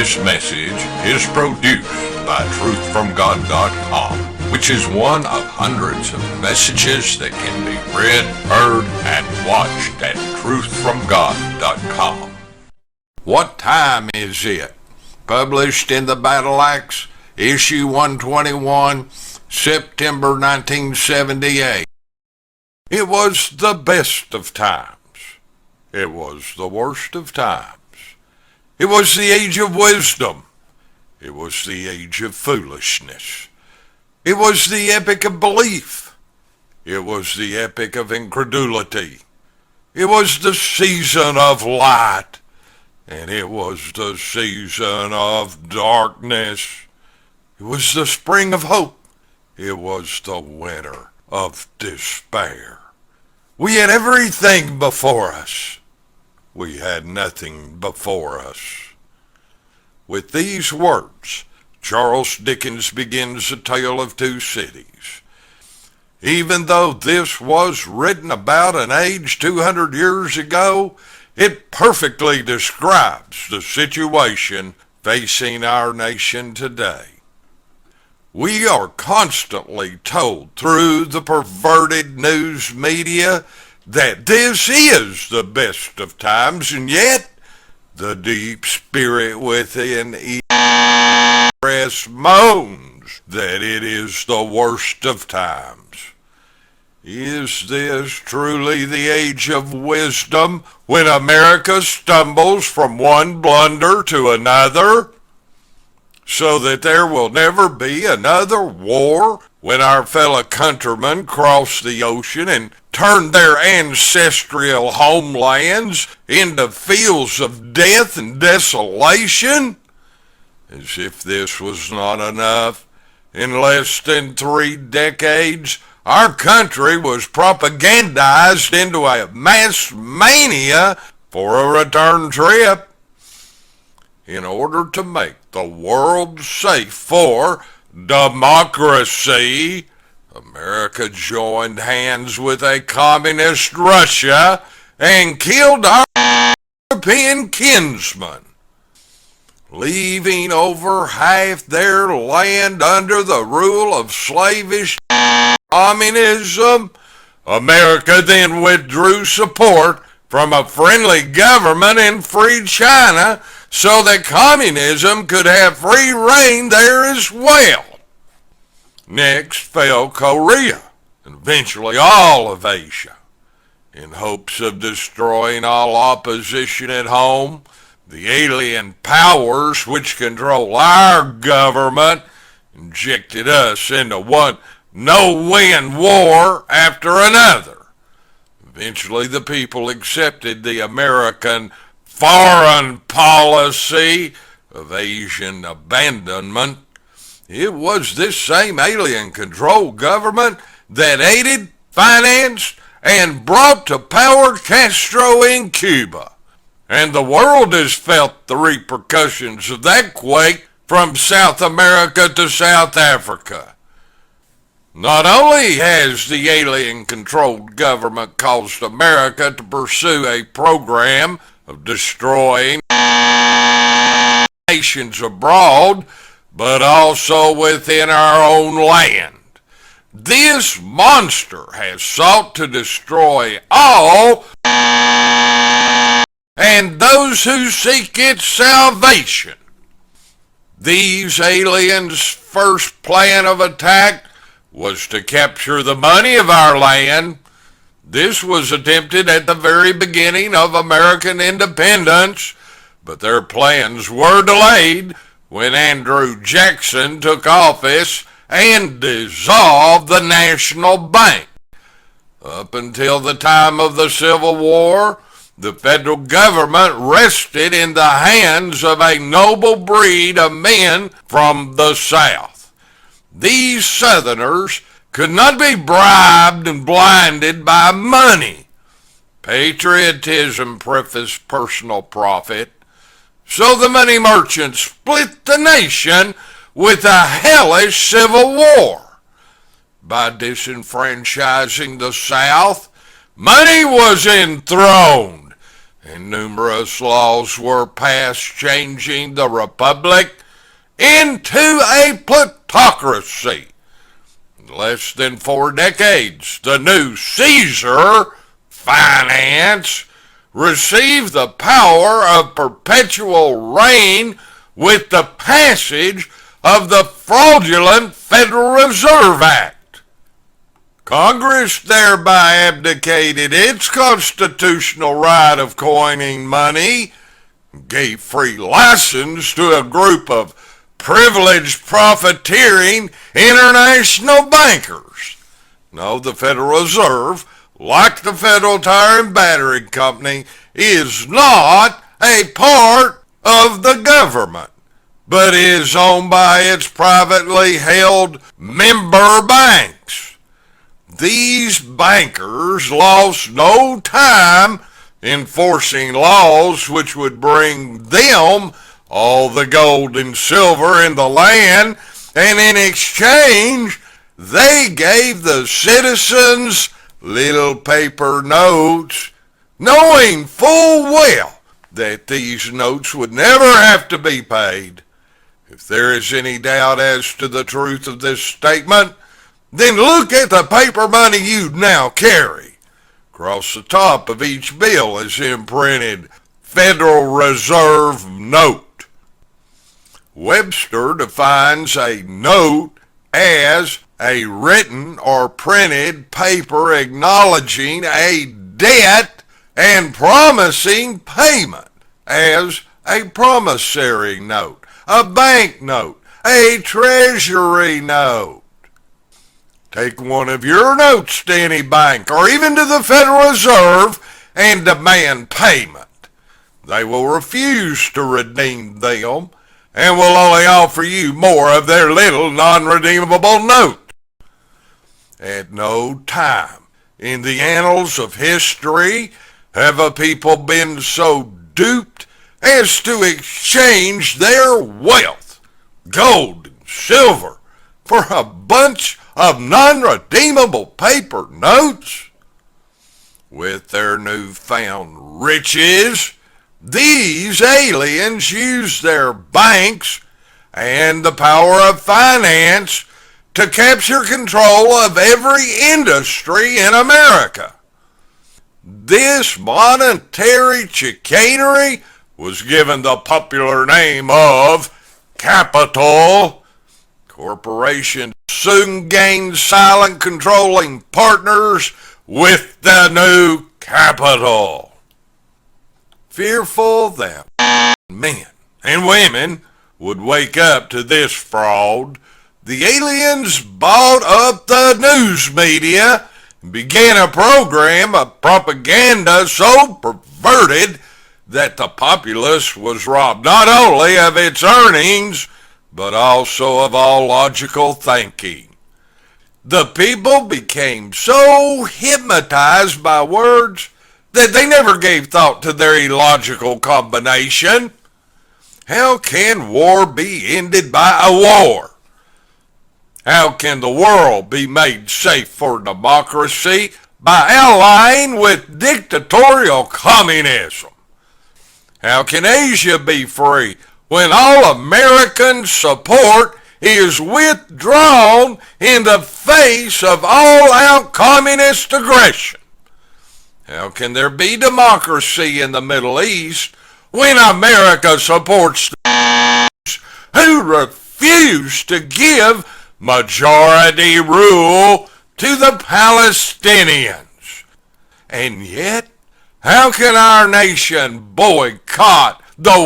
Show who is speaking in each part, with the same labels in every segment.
Speaker 1: This message is produced by truthfromgod.com, which is one of hundreds of messages that can be read, heard, and watched at truthfromgod.com. What time is it? Published in the Battle Axe, issue 121, September 1978. It was the best of times. It was the worst of times. It was the age of wisdom. It was the age of foolishness. It was the epoch of belief. It was the epoch of incredulity. It was the season of light. And it was the season of darkness. It was the spring of hope. It was the winter of despair. We had everything before us. We had nothing before us. With these words, Charles Dickens begins A Tale of Two Cities. Even though this was written about an age 200 years ago, it perfectly describes the situation facing our nation today. We are constantly told through the perverted news media that this is the best of times, and yet the deep spirit within N.E.W.S moans that it is the worst of times. Is this truly the age of wisdom when America stumbles from one blunder to another, so that there will never be another war when our fellow countrymen cross the ocean and turn their ancestral homelands into fields of death and desolation? As if this was not enough, in less than 3 decades, our country was propagandized into a mass mania for a return trip. In order to make the world safe for democracy, America joined hands with a communist Russia and killed our European kinsmen, leaving over half their land under the rule of slavish communism. America then withdrew support from a friendly government in free China so that communism could have free reign there as well. Next fell Korea, and eventually all of Asia. In hopes of destroying all opposition at home, the alien powers which control our government injected us into one no-win war after another. Eventually the people accepted the American foreign policy of Asian abandonment. It was this same alien-controlled government that aided, financed, and brought to power Castro in Cuba. And the world has felt the repercussions of that quake from South America to South Africa. Not only has the alien-controlled government caused America to pursue a program of destroying nations abroad, but also within our own land. This monster has sought to destroy all and those who seek its salvation. These aliens' first plan of attack was to capture the money of our land. This was attempted at the very beginning of American independence, but their plans were delayed when Andrew Jackson took office and dissolved the National Bank. Up until the time of the Civil War, the federal government rested in the hands of a noble breed of men from the South. These Southerners could not be bribed and blinded by money. Patriotism prefaced personal profit. So the money merchants split the nation with a hellish civil war. By disenfranchising the South, money was enthroned, and numerous laws were passed changing the republic into a plutocracy. In less than 4 decades, the new Caesar finance received the power of perpetual reign with the passage of the fraudulent Federal Reserve Act. Congress thereby abdicated its constitutional right of coining money, gave free license to a group of privileged profiteering international bankers. No, the Federal Reserve, like the Federal Tire and Battery Company, is not a part of the government, but is owned by its privately held member banks. These bankers lost no time enforcing laws which would bring them all the gold and silver in the land, and in exchange they gave the citizens little paper notes, knowing full well that these notes would never have to be paid. If there is any doubt as to the truth of this statement, then look at the paper money you now carry. Across the top of each bill is imprinted Federal Reserve Note. Webster defines a note as a written or printed paper acknowledging a debt and promising payment, as a promissory note, a bank note, a treasury note. Take one of your notes to any bank or even to the Federal Reserve and demand payment. They will refuse to redeem them and will only offer you more of their little non-redeemable note. At no time in the annals of history have a people been so duped as to exchange their wealth, gold and silver, for a bunch of non-redeemable paper notes. With their newfound riches, these aliens use their banks and the power of finance to capture control of every industry in America. This monetary chicanery was given the popular name of capital. Corporations soon gained silent controlling partners with the new capital. Fearful that men and women would wake up to this fraud, the aliens bought up the news media and began a program of propaganda so perverted that the populace was robbed not only of its earnings, but also of all logical thinking. The people became so hypnotized by words that they never gave thought to their illogical combination. How can war be ended by a war? How can the world be made safe for democracy by allying with dictatorial communism? How can Asia be free when all American support is withdrawn in the face of all-out communist aggression? How can there be democracy in the Middle East when America supports those who refuse to give majority rule to the Palestinians? And yet, how can our nation boycott the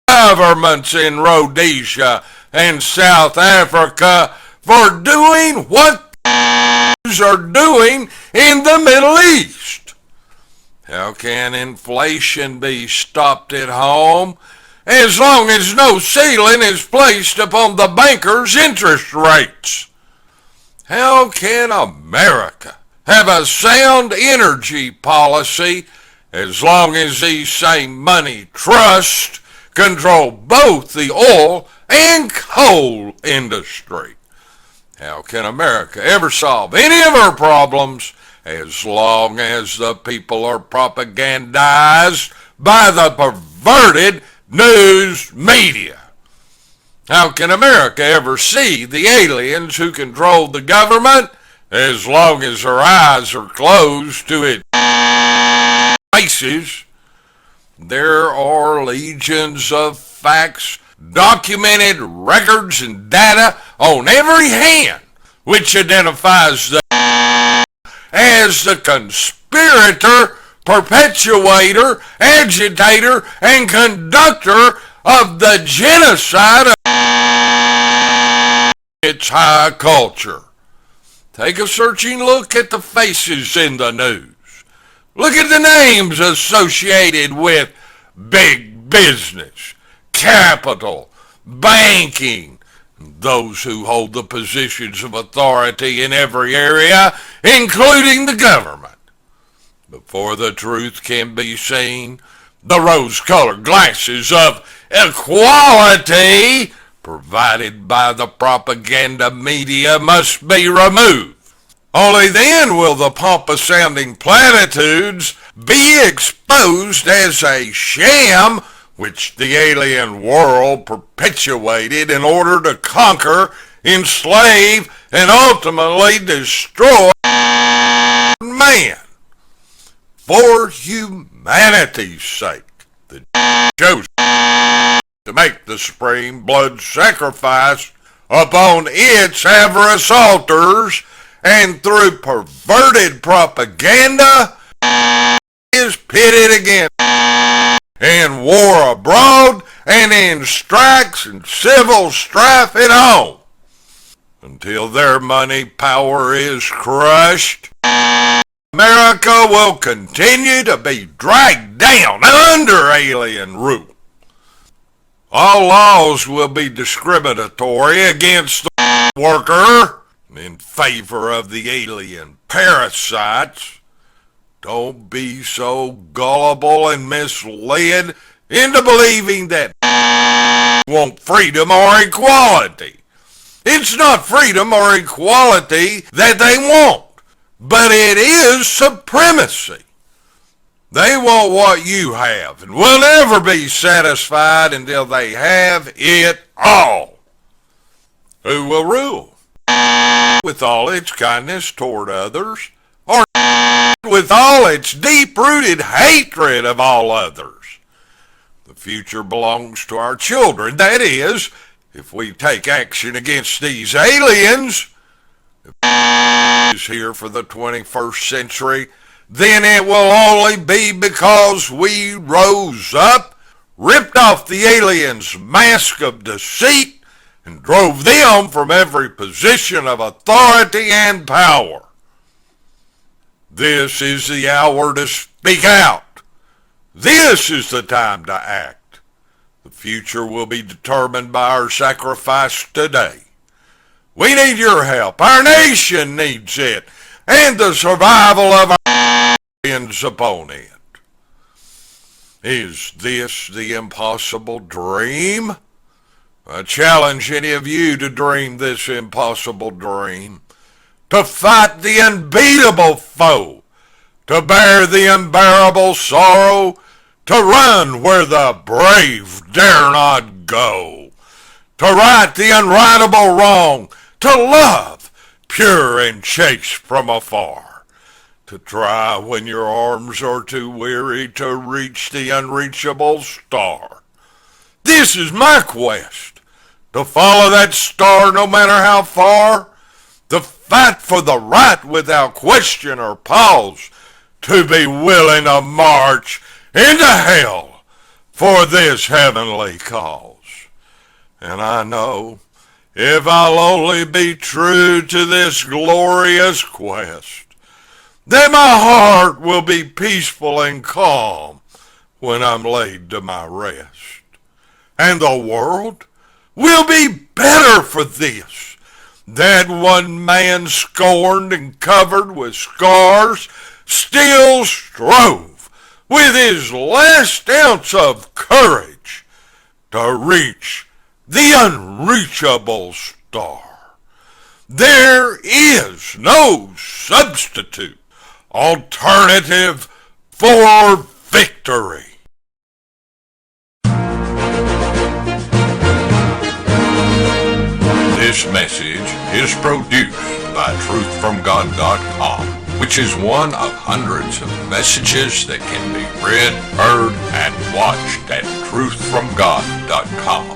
Speaker 1: governments in Rhodesia and South Africa for doing what are doing in the Middle East? How can inflation be stopped at home as long as no ceiling is placed upon the bankers' interest rates? How can America have a sound energy policy as long as these same money trusts control both the oil and coal industry? How can America ever solve any of her problems as long as the people are propagandized by the perverted news media. How can America ever see the aliens who control the government as long as their eyes are closed to its faces? There are legions of facts, documented records, and data on every hand which identifies them as the conspirator, perpetuator, agitator, and conductor of the genocide of its high culture. Take a searching look at the faces in the news. Look at the names associated with big business, capital, banking, those who hold the positions of authority in every area, including the government. Before the truth can be seen, the rose-colored glasses of equality provided by the propaganda media must be removed. Only then will the pompous-sounding platitudes be exposed as a sham which the alien world perpetuated in order to conquer, enslave, and ultimately destroy man. For humanity's sake, the chose to make the supreme blood sacrifice upon its avarice altars, and through perverted propaganda is pitted against in war abroad and in strikes and civil strife at home. Until their money power is crushed, America will continue to be dragged down under alien rule. All laws will be discriminatory against the worker in favor of the alien parasites. Don't be so gullible and misled into believing that want freedom or equality. It's not freedom or equality that they want, but it is supremacy. They want what you have and will never be satisfied until they have it all. Who will rule? With all its kindness toward others, or with all its deep-rooted hatred of all others? The future belongs to our children. That is, if we take action against these aliens, if is here for the 21st century, then it will only be because we rose up, ripped off the aliens' mask of deceit, and drove them from every position of authority and power. This is the hour to speak out. This is the time to act. The future will be determined by our sacrifice today. We need your help. Our nation needs it. And the survival of our aliens upon it. Is this the impossible dream? I challenge any of you to dream this impossible dream. To fight the unbeatable foe. To bear the unbearable sorrow. To run where the brave dare not go. To right the unrightable wrong. To love, pure and chaste from afar. To try when your arms are too weary to reach the unreachable star. This is my quest. To follow that star no matter how far. To fight for the right without question or pause. To be willing to march into hell for this heavenly cause. And I know if I'll only be true to this glorious quest, that my heart will be peaceful and calm when I'm laid to my rest. And the world will be better for this. That one man scorned and covered with scars still strove with his last ounce of courage to reach the unreachable star. There is no substitute alternative for victory. This message is produced by truthfromgod.com, which is one of hundreds of messages that can be read, heard, and watched at truthfromgod.com.